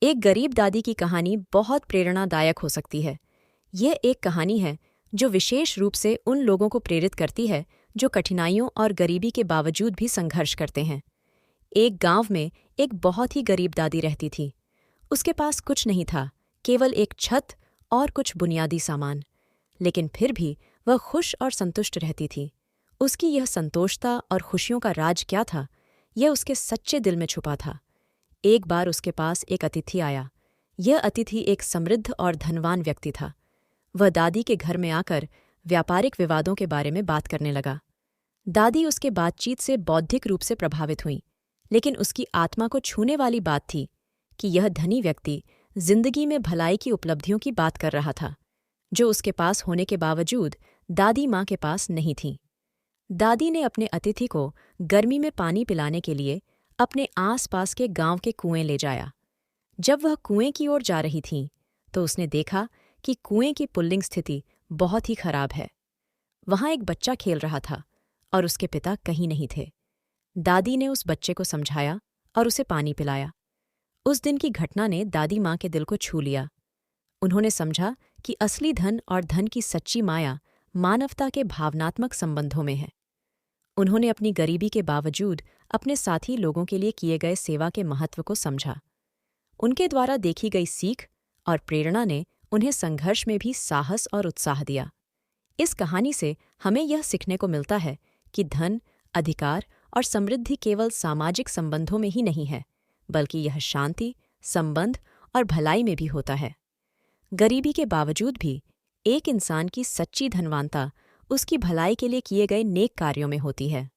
एक गरीब दादी की कहानी बहुत प्रेरणादायक हो सकती है। यह एक कहानी है जो विशेष रूप से उन लोगों को प्रेरित करती है जो कठिनाइयों और गरीबी के बावजूद भी संघर्ष करते हैं। एक गांव में एक बहुत ही गरीब दादी रहती थी। उसके पास कुछ नहीं था, केवल एक छत और कुछ बुनियादी सामान। लेकिन फिर भी वह खुश और संतुष्ट रहती थी। उसकी यह संतोषता और खुशियों का राज क्या था, यह उसके सच्चे दिल में छुपा था। एक बार उसके पास एक अतिथि आया। यह अतिथि एक समृद्ध और धनवान व्यक्ति था। वह दादी के घर में आकर व्यापारिक विवादों के बारे में बात करने लगा। दादी उसके बातचीत से बौद्धिक रूप से प्रभावित हुई, लेकिन उसकी आत्मा को छूने वाली बात थी कि यह धनी व्यक्ति जिंदगी में भलाई की उपलब्धियों की बात कर रहा था, जो उसके पास होने के बावजूद दादी माँ के पास नहीं थी। दादी ने अपने अतिथि को गर्मी में पानी पिलाने के लिए अपने आस-पास के गांव के कुएं ले जाया। जब वह कुएं की ओर जा रही थी, तो उसने देखा कि कुएं की पुल्लिंग स्थिति बहुत ही खराब है। वहां एक बच्चा खेल रहा था और उसके पिता कहीं नहीं थे। दादी ने उस बच्चे को समझाया और उसे पानी पिलाया। उस दिन की घटना ने दादी माँ के दिल को छू लिया। उन्होंने समझा कि असली धन और धन की सच्ची माया मानवता के भावनात्मक संबंधों में है। उन्होंने अपनी गरीबी के बावजूद अपने साथी लोगों के लिए किए गए सेवा के महत्व को समझा। उनके द्वारा देखी गई सीख और प्रेरणा ने उन्हें संघर्ष में भी साहस और उत्साह दिया। इस कहानी से हमें यह सीखने को मिलता है कि धन, अधिकार और समृद्धि केवल सामाजिक संबंधों में ही नहीं है, बल्कि यह शांति, संबंध और भलाई में भी होता है। गरीबी के बावजूद भी एक इंसान की सच्ची धनवानता उसकी भलाई के लिए किए गए नेक कार्यों में होती है।